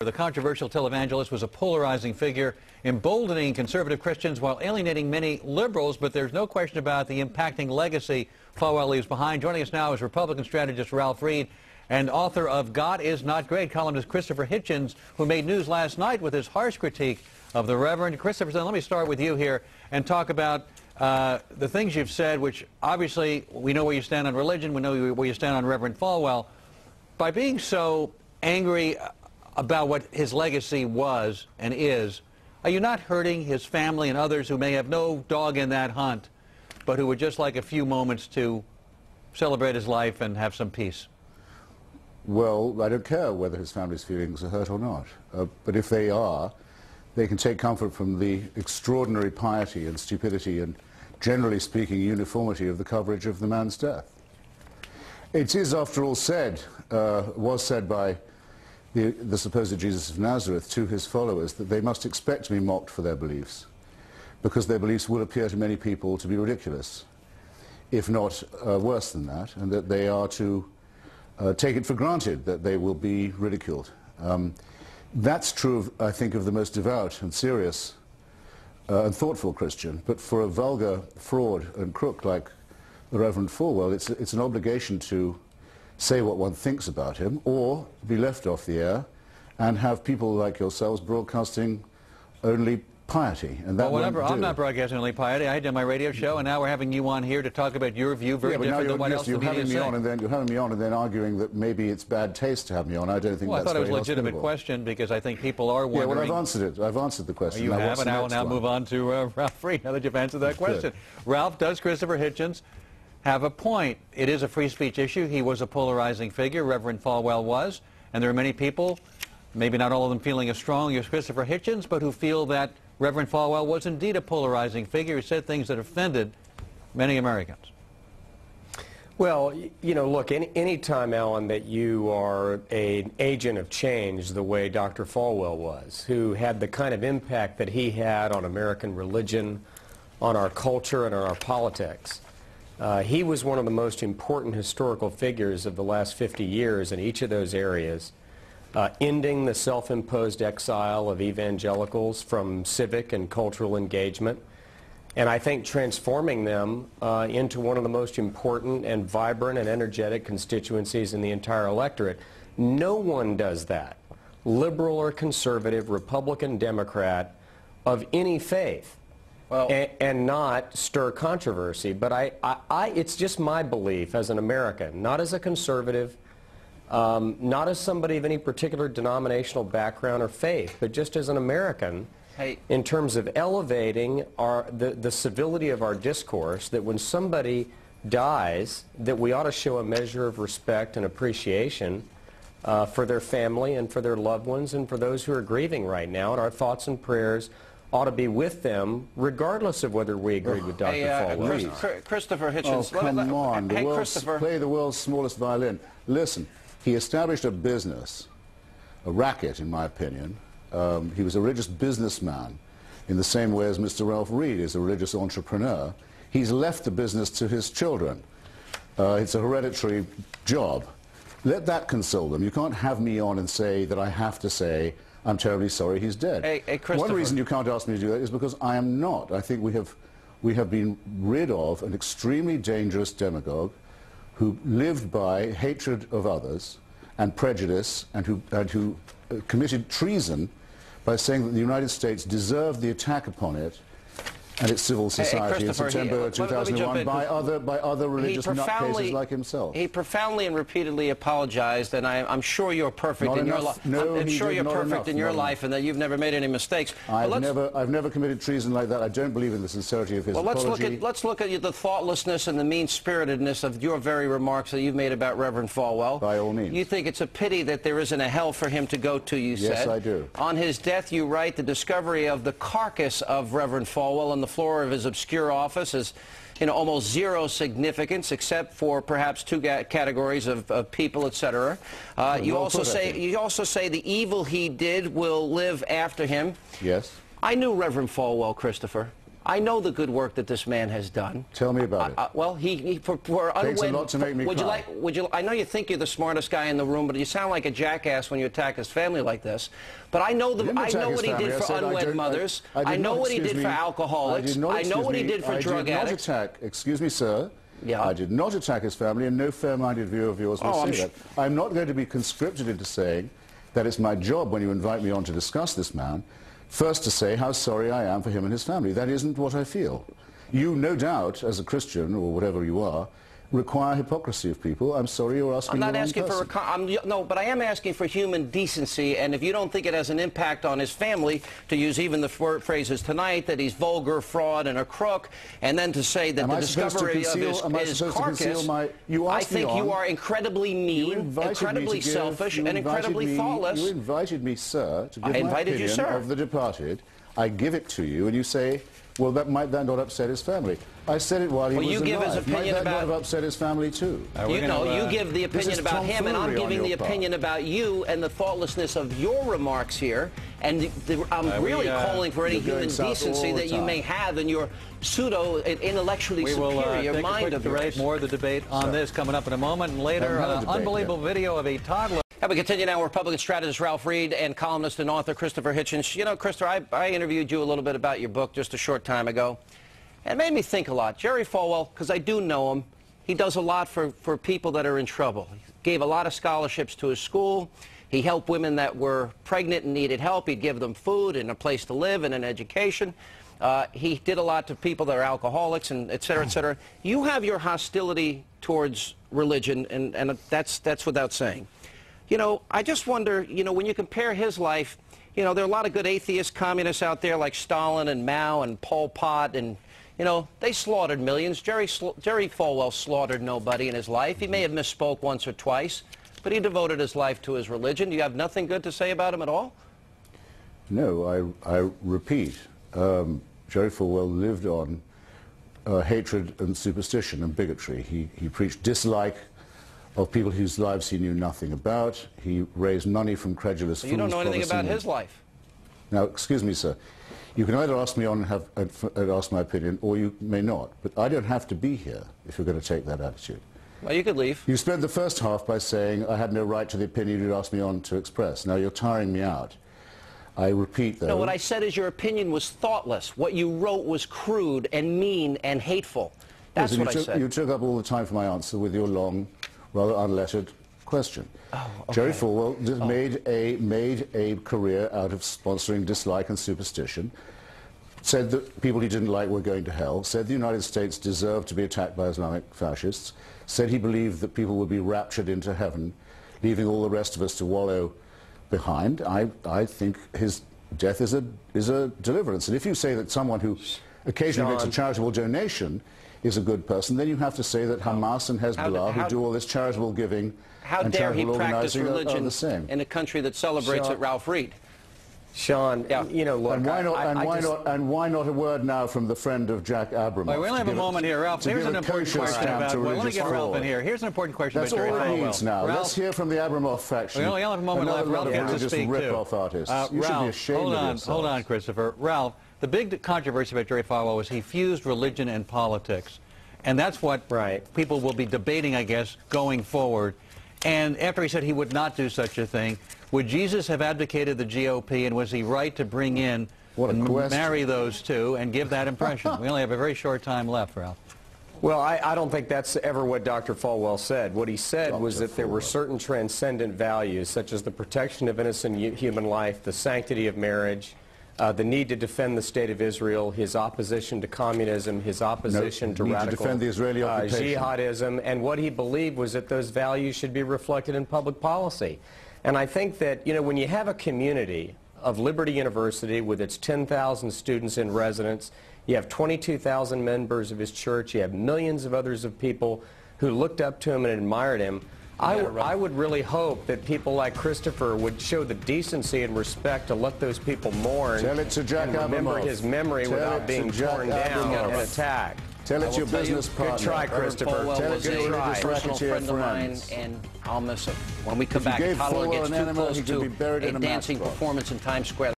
The controversial televangelist was a polarizing figure, emboldening conservative Christians while alienating many liberals, but there's no question about the impacting legacy Falwell leaves behind. Joining us now is Republican strategist Ralph Reed and author of God Is Not Great, columnist Christopher Hitchens, who made news last night with his harsh critique of the Reverend. Christopher, let me start with you here and talk about the things you've said, which obviously we know where you stand on religion, we know where you stand on Reverend Falwell. By being so angry about what his legacy was and is, are you not hurting his family and others who may have no dog in that hunt, but who would just like a few moments to celebrate his life and have some peace? Well, I don't care whether his family's feelings are hurt or not, but if they are, they can take comfort from the extraordinary piety and stupidity and, generally speaking, uniformity of the coverage of the man's death. It is, after all, was said by the supposed Jesus of Nazareth to his followers that they must expect to be mocked for their beliefs, because their beliefs will appear to many people to be ridiculous, if not worse than that, and that they are to take it for granted that they will be ridiculed. That's true, I think, of the most devout and serious and thoughtful Christian, but for a vulgar fraud and crook like the Reverend Falwell, it's an obligation to say what one thinks about him, or be left off the air and have people like yourselves broadcasting only piety. And that whatever. I'm not broadcasting only piety. I did my radio show, and now we're having you on here to talk about your view, very different than what else the media is saying. You're having me on and then arguing that maybe it's bad taste to have me on. I don't think that's very hospitable. Well, I thought it was a legitimate question, because I think people are wondering. Yeah, well, I've answered it. I've answered the question. You have, and I will now move on to Ralph Reed, now that you've answered that question. Ralph, does Christopher Hitchens have a point? It is a free speech issue. He was a polarizing figure, Reverend Falwell was, and there are many people, maybe not all of them feeling as strong as Christopher Hitchens, but who feel that Reverend Falwell was indeed a polarizing figure. He said things that offended many Americans. Well, you know, look, any time, Alan, that you are an agent of change the way Dr. Falwell was, who had the kind of impact that he had on American religion, on our culture, and on our politics, he was one of the most important historical figures of the last 50 years in each of those areas, ending the self-imposed exile of evangelicals from civic and cultural engagement, and I think transforming them into one of the most important and vibrant and energetic constituencies in the entire electorate. No one does that, liberal or conservative, Republican, Democrat, of any faith. Well, and not stir controversy. But it's just my belief as an American, not as a conservative, not as somebody of any particular denominational background or faith, but just as an American, in terms of elevating the civility of our discourse, that when somebody dies, that we ought to show a measure of respect and appreciation for their family and for their loved ones and for those who are grieving right now, and our thoughts and prayers ought to be with them, regardless of whether we agreed with Dr. Falwell. Christopher Hitchens. Oh, come on. Play the world's smallest violin. Listen, he established a business, a racket, in my opinion. He was a religious businessman in the same way as Mr. Ralph Reed is a religious entrepreneur. He's left the business to his children. It's a hereditary job. Let that console them. You can't have me on and say that I have to say, I'm terribly sorry he's dead. Hey, one reason you can't ask me to do that is because I am not. I think we have been rid of an extremely dangerous demagogue who lived by hatred of others and prejudice, and who committed treason by saying that the United States deserved the attack upon it and its civil society in September 2001 by other religious nutcases like himself. He profoundly and repeatedly apologized, and I'm sure you're perfect in your life. I'm sure you're perfect in your life, and that you've never made any mistakes. I've never committed treason like that. I don't believe in the sincerity of his apology. Let's look at the thoughtlessness and the mean-spiritedness of your very remarks that you've made about Reverend Falwell. By all means. You think it's a pity that there isn't a hell for him to go to, you said. Yes, I do. On his death, you write, the discovery of the carcass of Reverend Falwell on the floor of his obscure office is, almost zero significance, except for perhaps two categories of people, etc. You also say the evil he did will live after him. Yes. I knew Reverend Falwell, Christopher. I know the good work that this man has done. Tell me about it. Well, for unwed, takes a lot to make me cry. I know you think you're the smartest guy in the room, but you sound like a jackass when you attack his family like this. But I know what he did for unwed mothers. I know what he did for alcoholics. I know what he did for drug addicts. Excuse me, sir. Yeah. I did not attack his family, and no fair-minded viewer of yours will say that. I'm not going to be conscripted into saying that it's my job, when you invite me on to discuss this man, first to say how sorry I am for him and his family. That isn't what I feel. You, no doubt, as a Christian, or whatever you are, require hypocrisy of people. I'm sorry you're asking the wrong person. I'm not asking for no, but I am asking for human decency, and if you don't think it has an impact on his family, to use even the phrases tonight, that he's vulgar, fraud, and a crook, and then to say that the discovery of his carcass, I think you are incredibly mean, incredibly selfish, and incredibly thoughtless. You invited me, sir, to give my opinion of the departed. I give it to you, and you say, well, might that not upset his family? I said it while he was alive. Give his opinion might that not have upset his family too? You give the opinion about him, and I'm giving the opinion about you and the thoughtlessness of your remarks here. And I'm really calling for any human decency that you may have in your pseudo-intellectually superior mind of yours. More of the debate on this coming up in a moment. And later, an unbelievable video of a toddler. And we continue now. Republican strategist Ralph Reed and columnist and author Christopher Hitchens. You know, Christopher, I interviewed you a little bit about your book just a short time ago. It made me think a lot. Jerry Falwell, because I do know him, he does a lot for people that are in trouble. He gave a lot of scholarships to his school. He helped women that were pregnant and needed help. He'd give them food and a place to live and an education. He did a lot to people that are alcoholics and et cetera, et cetera. You have your hostility towards religion, and that's without saying. You know, I just wonder, you know, when you compare his life, you know, there are a lot of good atheist communists out there like Stalin and Mao and Pol Pot, and, you know, they slaughtered millions. Jerry Falwell slaughtered nobody in his life. He may have misspoke once or twice, but he devoted his life to his religion. Do you have nothing good to say about him at all? No, I repeat, Jerry Falwell lived on hatred and superstition and bigotry. He preached dislike of people whose lives he knew nothing about. He raised money from credulous fools. You don't know anything about his life. Now, excuse me, sir. You can either ask me on and ask my opinion, or you may not. But I don't have to be here if you're going to take that attitude. Well, you could leave. You spent the first half by saying I had no right to the opinion you'd asked me on to express. Now, you're tiring me out. I repeat, though. No, what I said is your opinion was thoughtless. What you wrote was crude and mean and hateful. That's what I said. You took up all the time for my answer with your long, rather unlettered question. Oh, okay. Jerry Falwell made a career out of sponsoring dislike and superstition, said that people he didn't like were going to hell, said the United States deserved to be attacked by Islamic fascists, said he believed that people would be raptured into heaven, leaving all the rest of us to wallow behind. I think his death is a deliverance. And if you say that someone who occasionally makes a charitable donation is a good person, then you have to say that Hamas and Hezbollah, who do all this charitable giving and charitable organizing, are the same. In a country that celebrates it, Ralph Reed. Sean, you know, look, and why not a word now from the friend of Jack Abramoff? Well, we only have a moment here, Ralph. Here's an important question about. Well, let me get Ralph in here. Here's an important question about Jerry Falwell. That's all it needs now. Let's hear from the Abramoff faction. We only have a moment left. Ralph gets to speak rip-off artists. You should be ashamed of yourselves. Hold on, Christopher. Ralph, the big controversy about Jerry Falwell was he fused religion and politics. And that's what people will be debating, I guess, going forward. And after he said he would not do such a thing, would Jesus have advocated the GOP, and was he right to bring in and marry those two and give that impression? We only have a very short time left, Ralph. Well, I don't think that's ever what Dr. Falwell said. What he said was that there were certain transcendent values, such as the protection of innocent human life, the sanctity of marriage, the need to defend the state of Israel, his opposition to communism, his opposition to radical defend the Israeli jihadism, and what he believed was that those values should be reflected in public policy. And I think that, you know, when you have a community of Liberty University with its 10,000 students in residence, you have 22,000 members of his church, you have millions of others of people who looked up to him and admired him, I would really hope that people like Christopher would show the decency and respect to let those people mourn and remember his memory without being torn down and attacked. Tell it your business partner. Good try, Christopher. Tell it your personal friend of mine, and I'll miss him. When we come back, a toddler gets too close to a dancing performance in Times Square.